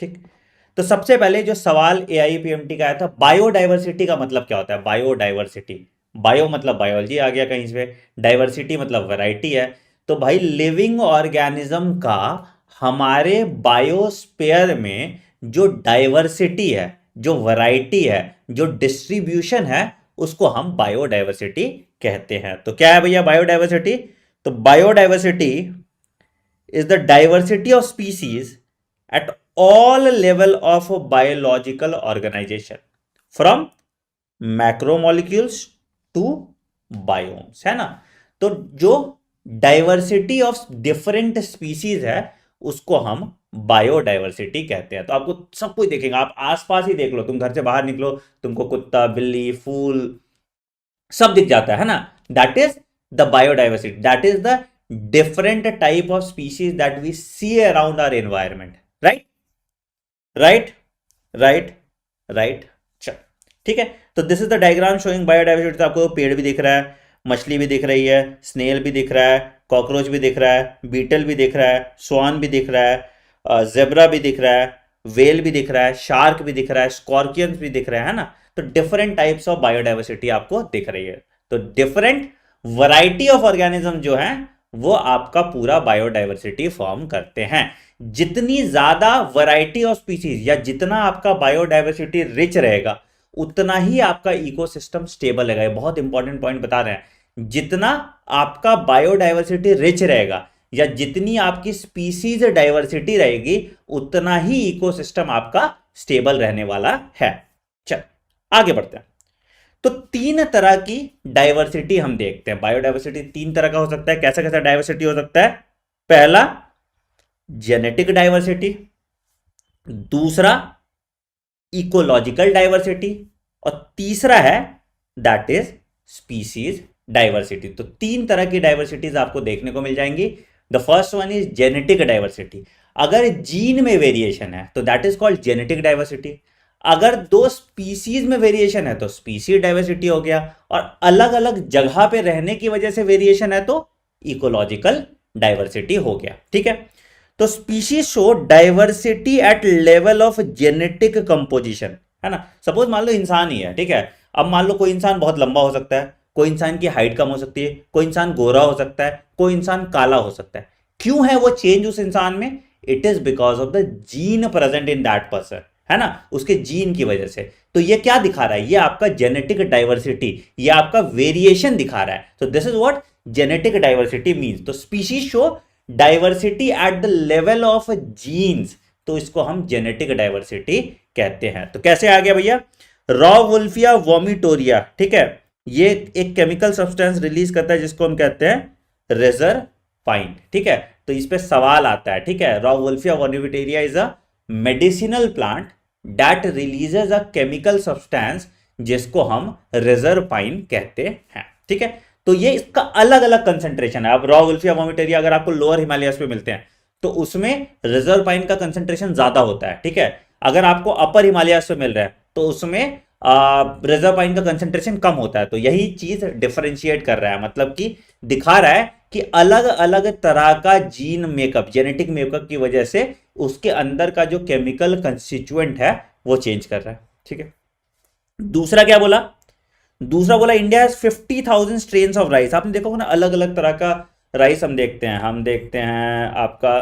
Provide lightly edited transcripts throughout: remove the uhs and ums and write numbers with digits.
ठीक। तो सबसे पहले जो सवाल एआईपीएमटी का आया था, बायोडाइवर्सिटी का मतलब क्या होता है? बायोडाइवर्सिटी, बायो मतलब बायोलॉजी आ गया कहीं से, डाइवर्सिटी मतलब वैरायटी है। तो भाई लिविंग ऑर्गेनिज्म का हमारे बायोस्फीयर में जो डाइवर्सिटी है, जो वैरायटी है, जो डिस्ट्रीब्यूशन है, उसको हम बायोडाइवर्सिटी कहते हैं। तो क्या है भैया बायोडाइवर्सिटी? तो biodiversity is the diversity of species at all level of biological organization from macromolecules to biomes, है ना। तो जो डाइवर्सिटी ऑफ डिफरेंट स्पीसीज है उसको हम बायोडाइवर्सिटी कहते हैं। तो आपको सब कुछ देखेंगे, आप आसपास ही देख लो, तुम घर से बाहर निकलो, तुमको कुत्ता बिल्ली फूल सब दिख जाता है ना। That is the biodiversity, that is the different type of species that we see around our environment. Right right right right. ठीक है। तो this is the diagram showing biodiversity. तो आपको पेड़ भी दिख रहा है, मछली भी दिख रही है, स्नेल भी दिख रहा है, कॉकरोच भी दिख रहा है, बीटल भी दिख रहा है, स्वान भी दिख रहा है, जेब्रा भी दिख रहा है, वेल भी दिख रहा है, शार्क भी दिख रहा है, स्कॉर्पियंस भी दिख रहे हैं, है ना। तो डिफरेंट टाइप्स ऑफ बायोडाइवर्सिटी आपको दिख रही है। तो डिफरेंट वैरायटी ऑफ ऑर्गेनिज्म जो है वो आपका पूरा बायोडाइवर्सिटी फॉर्म करते हैं। जितनी ज्यादा वैरायटी ऑफ स्पीसीज या जितना आपका बायोडाइवर्सिटी रिच रहेगा उतना ही आपका इकोसिस्टम स्टेबल रहेगा। ये बहुत इंपॉर्टेंट पॉइंट बता रहे हैं। जितना आपका बायोडाइवर्सिटी रिच रहेगा या जितनी आपकी स्पीसीज डाइवर्सिटी रहेगी उतना ही इकोसिस्टम आपका स्टेबल रहने वाला है। चल आगे बढ़ते हैं। तो तीन तरह की डाइवर्सिटी हम देखते हैं। बायोडाइवर्सिटी तीन तरह का हो सकता है। कैसा कैसा डाइवर्सिटी हो सकता है? पहला जेनेटिक डाइवर्सिटी, दूसरा इकोलॉजिकल डाइवर्सिटी, और तीसरा है दैट इज स्पीसीज डाइवर्सिटी। तो तीन तरह की डाइवर्सिटीज आपको देखने को मिल जाएंगी। The first one is genetic diversity. अगर जीन में वेरिएशन है तो that is called genetic diversity. अगर दो स्पीसीज में वेरिएशन है तो स्पीसीज डाइवर्सिटी हो गया, और अलग अलग जगह पे रहने की वजह से वेरिएशन है तो इकोलॉजिकल डाइवर्सिटी हो गया। ठीक है। तो species show diversity at level of genetic composition, है ना। सपोज मान लो इंसान ही है, ठीक है। अब मान लो कोई इंसान बहुत लंबा हो सकता है, कोई इंसान की हाइट कम हो सकती है, कोई इंसान गोरा हो सकता है, कोई इंसान काला हो सकता है। क्यों है वो चेंज उस इंसान में? It is because of the gene present in that person, है ना, उसके जीन की वजह से। तो ये क्या दिखा रहा है? ये आपका जेनेटिक डाइवर्सिटी, ये आपका वेरिएशन दिखा रहा है। तो this is what genetic diversity means. तो species show diversity at the level of genes, तो इसको हम जेनेटिक डाइवर्सिटी कहते हैं। तो कैसे आ गया भैया? रॉवुल्फिया वोमिटोरिया, ठीक है, ये एक केमिकल सब्सटेंस रिलीज करता है जिसको हम कहते हैं रेजरपाइन। ठीक है। तो इस पे सवाल आता है, ठीक है। Rauvolfia vomitoria is a medicinal plant that releases a chemical substance जिसको हम रेजरपाइन कहते हैं। ठीक है। तो ये इसका अलग अलग कंसेंट्रेशन है। अब रॉ वुल्फिया वोमिटोरिया अगर आपको लोअर हिमालयस पे मिलते हैं तो उसमें रिजर्पाइन का कंसेंट्रेशन ज्यादा होता है। ठीक है। अगर आपको अपर हिमालयस पे मिल रहा है तो उसमें रिजर्पाइन का कंसेंट्रेशन कम होता है। तो यही चीज डिफरेंशिएट कर रहा है, मतलब कि दिखा रहा है कि अलग अलग तरह का जीन मेकअप, जेनेटिक मेकअप की वजह से उसके अंदर का जो केमिकल कंस्टिट्यूएंट है वो चेंज कर रहा है। ठीक है। दूसरा क्या बोला? दूसरा बोला India has 50,000 strains of rice. आपने देखा होगा ना, अलग अलग तरह का राइस हम देखते हैं आपका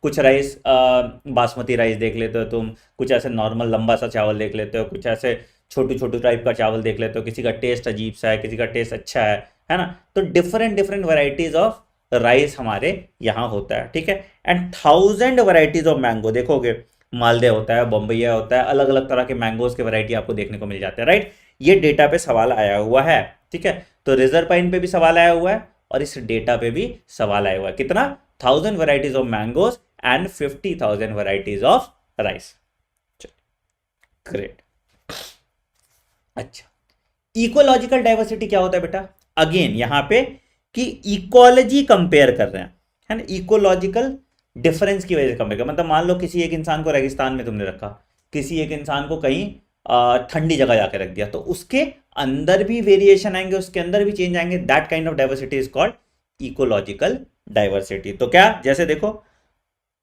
कुछ राइस बासमती राइस देख लेते हो तुम, कुछ ऐसे नॉर्मल लंबा सा चावल देख लेते हो, कुछ ऐसे छोटू छोटू टाइप का चावल देख लेते हो, किसी का टेस्ट अजीब सा है, किसी का टेस्ट अच्छा है ना। तो different different varieties of rice हमारे यहाँ होता है। ठीक है। एंड 1000 वेराइटीज ऑफ मैंगो देखोगे, मालदह होता है, बम्बैया होता है, अलग अलग तरह के मैंगोज के वैरायटी आपको देखने को मिल जाते हैं। राइट। ये डेटा पे सवाल आया हुआ है। ठीक है। तो रिजर्पाइन पे भी सवाल आया हुआ है और इस डेटा पे भी सवाल आया हुआ है। कितना? 1000 varieties of mangoes and 50,000 varieties of rice. Great. अच्छा, इकोलॉजिकल डाइवर्सिटी क्या होता है बेटा? अगेन यहां पे कि इकोलॉजी कंपेयर कर रहे हैं, है ना। इकोलॉजिकल डिफरेंस की वजह से कंपेयर कर, मतलब मान लो किसी एक इंसान को रेगिस्तान में तुमने रखा, किसी एक इंसान को कहीं ठंडी जगह जाके रख दिया, तो उसके अंदर भी वेरिएशन आएंगे, उसके अंदर भी चेंज आएंगे। That kind of diversity is called ecological diversity. तो क्या, जैसे देखो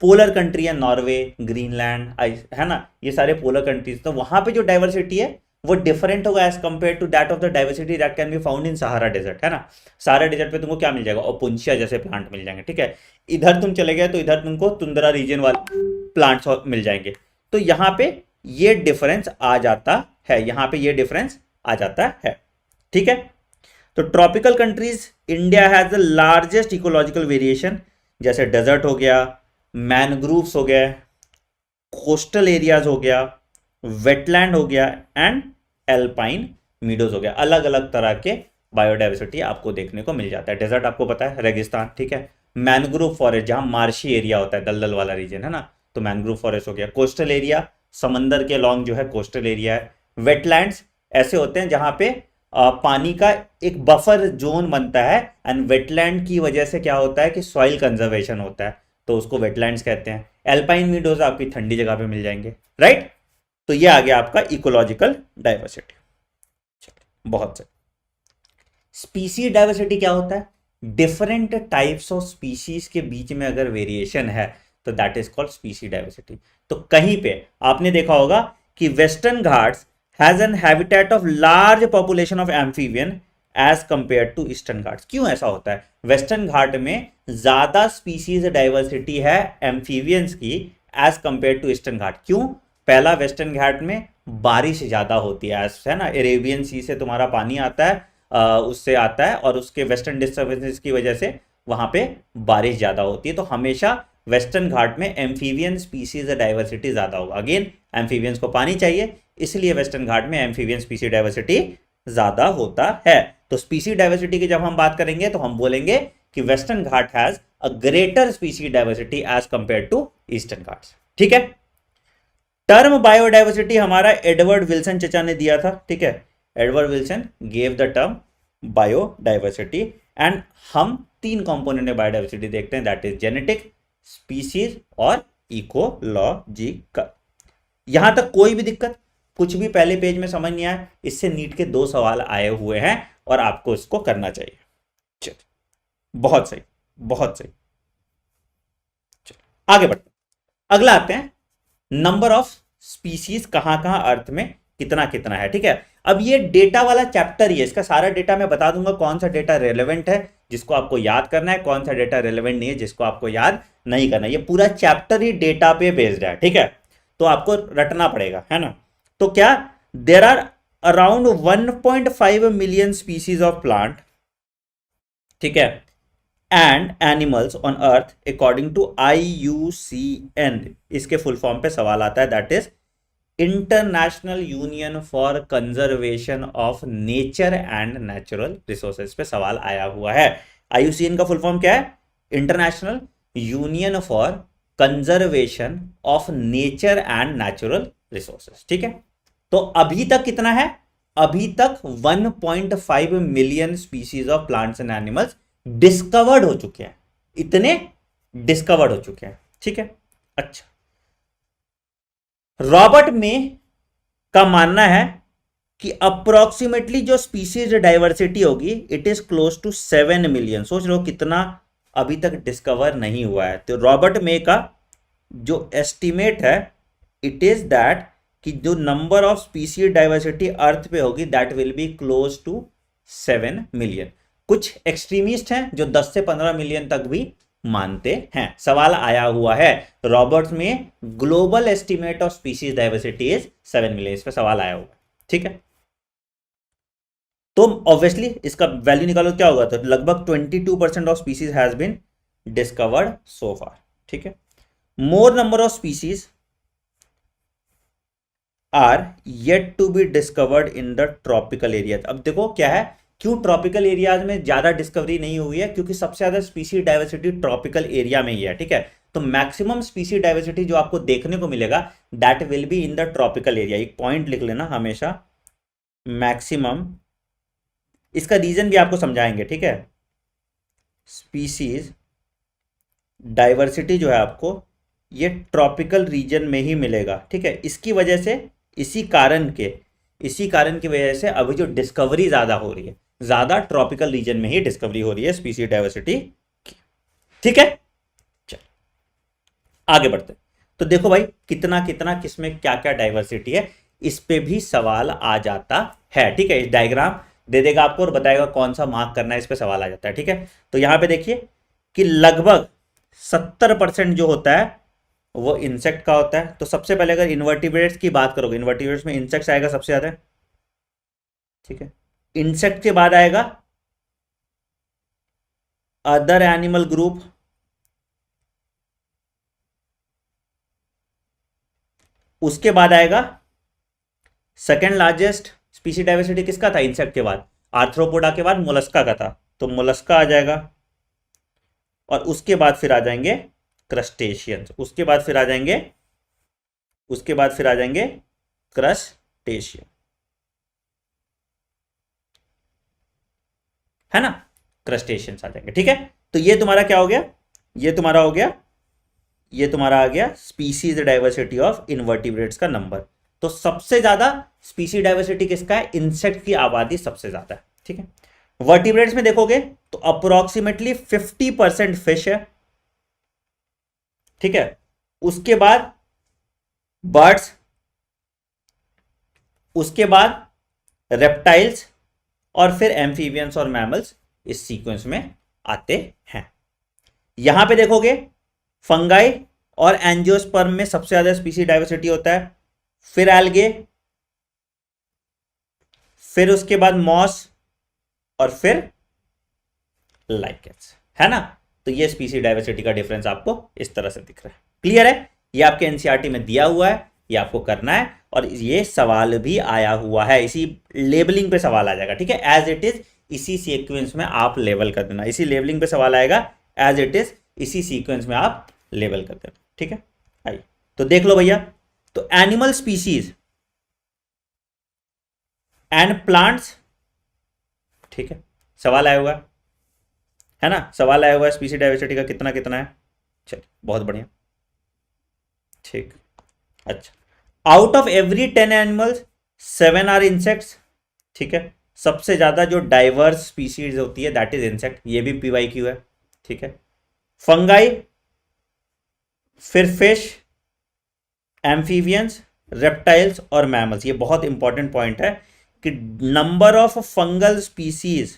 पोलर कंट्री है, नॉर्वे, ग्रीनलैंड, है ना, ये सारे पोलर कंट्रीज, तो वहां पे जो डाइवर्सिटी है वो डिफरेंट होगा as compare to that of the diversity that can be found in Sahara desert, है ना। सहारा डेजर्ट पे तुमको क्या मिल जाएगा, ओपुंशिया जैसे प्लांट मिल जाएंगे, ठीक है। इधर तुम चले गए तो इधर तुमको तुंद्रा रीजन वाले प्लांट्स मिल जाएंगे। तो यहाँ पे ये डिफरेंस आ जाता है, यहाँ पे ये डिफरेंस आ जाता है, ठीक है। तो tropical countries, India has the largest ecological variation, जैसे डेजर्ट हो गया, मैनग्रूव्स हो गया, कोस्टल एरियाज हो गया, वेटलैंड हो गया एंड एल्पाइन मीडोज हो गया। अलग अलग तरह के बायोडाइवर्सिटी आपको देखने को मिल जाता है। डेजर्ट आपको पता है रेगिस्तान, ठीक है। मैनग्रोव फॉरेस्ट जहां मार्शी एरिया होता है, दलदल वाला रीजन, है ना, तो मैनग्रोव फॉरेस्ट हो गया। कोस्टल एरिया, समंदर के लॉन्ग जो है कोस्टल एरिया है। वेटलैंड्स ऐसे होते हैं जहां पे पानी का एक बफर जोन बनता है, एंड वेटलैंड की वजह से क्या होता है कि सॉइल कंजर्वेशन होता है, तो उसको वेटलैंड्स कहते हैं। एल्पाइन मीडोज आपकी ठंडी जगह पे मिल जाएंगे, राइट। तो ये आ गया आपका इकोलॉजिकल डाइवर्सिटी। बहुत से स्पीसीज डाइवर्सिटी क्या होता है, डिफरेंट टाइप्स ऑफ स्पीसीज के बीच में अगर वेरिएशन है तो that is called species diversity. तो कहीं पे आपने देखा होगा कि Western Ghats has an habitat of large population of amphibian as compare to Eastern Ghats. क्यों ऐसा होता है, वेस्टर्न घाट में ज्यादा स्पीसीज डाइवर्सिटी है एम्फीबियंस की as compare to Eastern Ghat. क्यों, पहला वेस्टर्न घाट में बारिश ज्यादा होती है ना, अरेबियन सी से तुम्हारा पानी आता है, उससे आता है, और उसके वेस्टर्न डिस्टर्बेंसेस की वजह से वहां पे बारिश ज्यादा होती है। तो हमेशा वेस्टर्न घाट में एम्फीबियन स्पीसीज डाइवर्सिटी ज्यादा होगा। अगेन एम्फीबियंस को पानी चाहिए, इसलिए वेस्टर्न घाट में एम्फीबियन स्पीसीज डाइवर्सिटी ज्यादा होता है। तो स्पीसीज डाइवर्सिटी की जब हम बात करेंगे तो हम बोलेंगे कि Western Ghat has a greater species diversity as compare to Eastern Ghats, ठीक है। टर्म बायोडाइवर्सिटी हमारा एडवर्ड विल्सन चचा ने दिया था, ठीक है। Edward Wilson gave the term biodiversity, and हम 3 कंपोनेंट में बायोडाइवर्सिटी देखते हैं, दैट इज जेनेटिक, स्पीसीज और इकोलॉजिकल। यहां तक कोई भी दिक्कत, कुछ भी पहले पेज में समझ नहीं आया, इससे नीट के 2 सवाल आए हुए हैं और आपको इसको करना चाहिए। चल, बहुत सही, बहुत सही। चल, आगे बढ़ते अगला आते हैं, नंबर ऑफ स्पीसीज कहां कहां अर्थ में कितना कितना है, ठीक है। अब ये डेटा वाला चैप्टर ही है, इसका सारा डेटा मैं बता दूंगा, कौन सा डेटा रेलेवेंट है जिसको आपको याद करना है, कौन सा डेटा रेलेवेंट नहीं है जिसको आपको याद नहीं करना है। ये पूरा चैप्टर ही डेटा पे बेस्ड है, ठीक है, तो आपको रटना पड़ेगा, है ना। तो क्या, there are around 1.5 million species of plant, ठीक है, and animals on earth according to IUCN। इसके फुल फॉर्म पे सवाल आता है, that is international union for conservation of nature and natural resources पे सवाल आया हुआ है। IUCN का फुल फॉर्म क्या है, international union for conservation of nature and natural resources, ठीक है। तो अभी तक कितना है, अभी तक 1.5 million species of plants and animals discovered हो चुके हैं, इतने डिस्कवर्ड हो चुके हैं, ठीक है। अच्छा, रॉबर्ट में का मानना है कि अप्रोक्सीमेटली जो स्पीसीज डाइवर्सिटी होगी it is close to 7 million. सोच लो कितना अभी तक डिस्कवर नहीं हुआ है। तो रॉबर्ट में का जो एस्टिमेट है इट इज दैट कि जो number of species diversity earth पे होगी that will be close to 7 million. कुछ एक्सट्रीमिस्ट हैं जो 10 से 15 मिलियन तक भी मानते हैं। सवाल आया हुआ है, रॉबर्ट्स में global estimate of species diversity is 7 million, इस पे सवाल आया हुआ है, ठीक है। तो ऑब्वियसली इसका वैल्यू निकालो, क्या होगा, तो लगभग 22% of species has been discovered so far, ठीक है। More number of species are yet to be discovered in the tropical area. अब देखो क्या है, क्यों ट्रॉपिकल एरियाज में ज्यादा डिस्कवरी नहीं हुई है, क्योंकि सबसे ज्यादा स्पीसीज डाइवर्सिटी ट्रॉपिकल एरिया में ही है, ठीक है। तो मैक्सिमम स्पीसीज डाइवर्सिटी जो आपको देखने को मिलेगा that will be in the tropical area. एक पॉइंट लिख लेना हमेशा, मैक्सिमम, इसका रीजन भी आपको समझाएंगे, ठीक है। स्पीसीज डाइवर्सिटी जो है आपको ये ट्रॉपिकल रीजन में ही मिलेगा, ठीक है। इसकी वजह से, इसी कारण की वजह से अभी जो डिस्कवरी ज्यादा हो रही है, ज्यादा ट्रॉपिकल रीजन में ही डिस्कवरी हो रही है स्पीसीज डाइवर्सिटी की, ठीक है। चल आगे बढ़ते हैं। तो देखो भाई कितना कितना किसमें क्या क्या डाइवर्सिटी है, इस पे भी सवाल आ जाता है। ठीक है, इस डायग्राम दे देगा आपको और बताएगा कौन सा मार्क करना है, इस पे सवाल आ जाता है। ठीक है, तो यहां पे देखिए कि लगभग 70% जो होता है वो इंसेक्ट का होता है। तो सबसे पहले अगर इन्वर्टिब्रेट्स की बात करोगे, इन्वर्टिब्रेट्स में इंसेक्ट्स आएगा सबसे ज्यादा। ठीक है, इंसेक्ट के बाद आएगा अदर एनिमल ग्रुप, उसके बाद आएगा सेकेंड लार्जेस्ट स्पीसी डाइवर्सिटी किसका था इंसेक्ट के बाद, आर्थ्रोपोडा के बाद मोलस्का का था, तो मोलस्का आ जाएगा। और उसके बाद फिर आ जाएंगे क्रस्टेशियंस, उसके बाद फिर आ जाएंगे क्रस्टेशियन, है ना, क्रस्टेशियंस आ जाएंगे। ठीक है, तो ये तुम्हारा क्या हो गया, ये तुम्हारा आ गया स्पीसीज डाइवर्सिटी ऑफ इनवर्टिब्रेट्स का नंबर। तो सबसे ज्यादा स्पीसी डाइवर्सिटी किसका है, इंसेक्ट की आबादी सबसे ज्यादा है। ठीक है, वर्टिब्रेट्स में देखोगे तो अप्रोक्सीमेटली 50% फिश है। ठीक है, उसके बाद बर्ड्स, उसके बाद रेप्टाइल्स, और फिर एम्फीबियंस और मैमल्स इस सीक्वेंस में आते हैं। यहां पे देखोगे फंगाई और एंजियोस्पर्म में सबसे ज्यादा स्पीसी डाइवर्सिटी होता है, फिर एल्गे, फिर उसके बाद मॉस, और फिर लाइकेंस, है ना। तो ये स्पीसी डाइवर्सिटी का डिफरेंस आपको इस तरह से दिख रहा है। क्लियर है, ये आपके एनसीईआरटी में दिया हुआ है, ये आपको करना है, और ये सवाल भी आया हुआ है, इसी लेबलिंग पे सवाल आ जाएगा। ठीक है, एज इट इज इसी सीक्वेंस में आप लेबल कर देना, इसी लेबलिंग पे सवाल आएगा, एज इट इज इसी सीक्वेंस में आप लेबल कर देना। ठीक है, आइए तो देख लो भैया, तो एनिमल स्पीसीज एंड प्लांट्स, ठीक है, सवाल आया हुआ है ना, सवाल आया हुआ है स्पीसी डाइवर्सिटी का कितना कितना है। चलिए बहुत बढ़िया, ठीक, अच्छा, out of every 10 animals 7 are insects. ठीक है, सबसे ज्यादा जो डाइवर्स स्पीसीज होती है दैट इज इंसेक्ट, ये भी PYQ है। ठीक है, फंगाई, फिर फिश, एम्फीबियंस, रेप्टाइल्स और मैमल्स। ये बहुत इंपॉर्टेंट पॉइंट है कि number of fungal species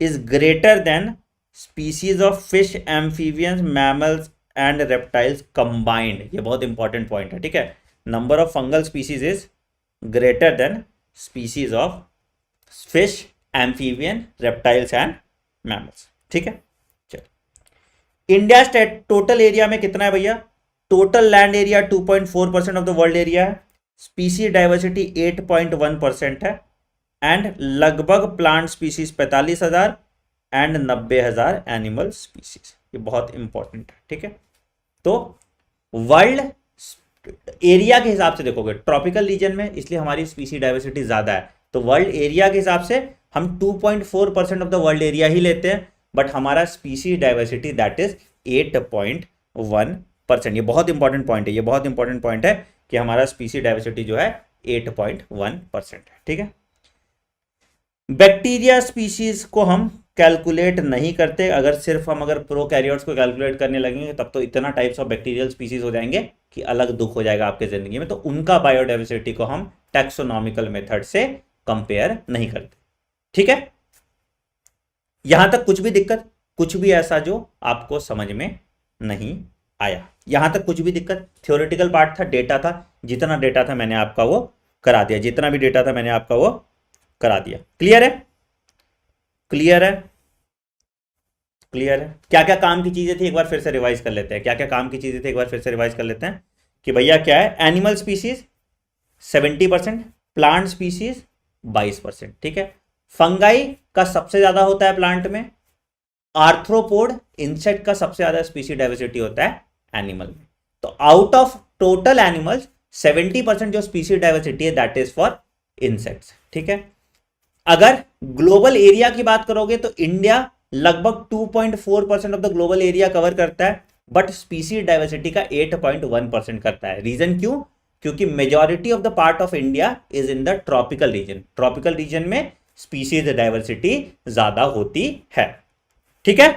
is greater than species of fish, amphibians, mammals and reptiles combined. ये बहुत इंपॉर्टेंट पॉइंट है। ठीक है, number of fungal species is greater than species of fish, amphibian, reptiles and mammals. ठीक है, चलिए, India state total area में कितना है भैया, total land area 2.4% of the world area है, स्पीसी डाइवर्सिटी 8.1% है, एंड लगभग plant species 45,000 and 90,000 animal species. ये बहुत इंपॉर्टेंट है। ठीक है, तो वर्ल्ड एरिया के हिसाब से देखोगे, ट्रॉपिकल रीजन में इसलिए हमारी स्पीसी डाइवर्सिटी ज्यादा है, तो वर्ल्ड एरिया के हिसाब से हम 2.4% ऑफ द वर्ल्ड एरिया ही लेते हैं, बट हमारा स्पीसी डाइवर्सिटी दैट इज 8.1%। ये बहुत इंपॉर्टेंट पॉइंट है, ये बहुत इंपॉर्टेंट पॉइंट है कि हमारा स्पीसी डाइवर्सिटी जो है 8.1% है। ठीक है, बैक्टीरिया स्पीसीज को हम कैलकुलेट नहीं करते, अगर सिर्फ हम प्रोकैरियोट्स को कैलकुलेट करने लगेंगे तब तो इतना टाइप्स ऑफ बैक्टीरियल स्पीसीज हो जाएंगे कि अलग दुख हो जाएगा आपके जिंदगी में, तो उनका बायोडाइवर्सिटी को हम टैक्सोनॉमिकल मेथड से कंपेयर नहीं करते। ठीक है, यहां तक कुछ भी दिक्कत, कुछ भी ऐसा जो आपको समझ में नहीं आया, यहां तक कुछ भी दिक्कत, थ्योरेटिकल पार्ट था, डेटा था, जितना डेटा था मैंने आपका वो करा दिया, जितना भी डेटा था मैंने आपका वो करा दिया। क्लियर है, क्लियर है, क्लियर है। क्या क्या काम की चीजें थी एक बार फिर से रिवाइज कर लेते हैं, क्या क्या काम की चीजें थी एक बार फिर से रिवाइज कर लेते हैं कि भैया क्या है, एनिमल स्पीसीज 70%, प्लांट स्पीसीज 22%। ठीक है, फंगाई का सबसे ज्यादा होता है प्लांट में, आर्थ्रोपोड इंसेक्ट का सबसे ज्यादा स्पीसी डाइवर्सिटी होता है एनिमल में। तो आउट ऑफ टोटल एनिमल्स 70% जो स्पीसी डाइवर्सिटी है दैट इज फॉर इंसेक्ट्स। ठीक है, अगर ग्लोबल एरिया की बात करोगे तो इंडिया लगभग 2.4% of the global area cover करता है, बट स्पीसी डाइवर्सिटी का 8.1% करता है। रीजन क्यों, क्योंकि majority of the part of India is in the tropical region, tropical region में स्पीसीज डाइवर्सिटी ज्यादा होती है। ठीक है।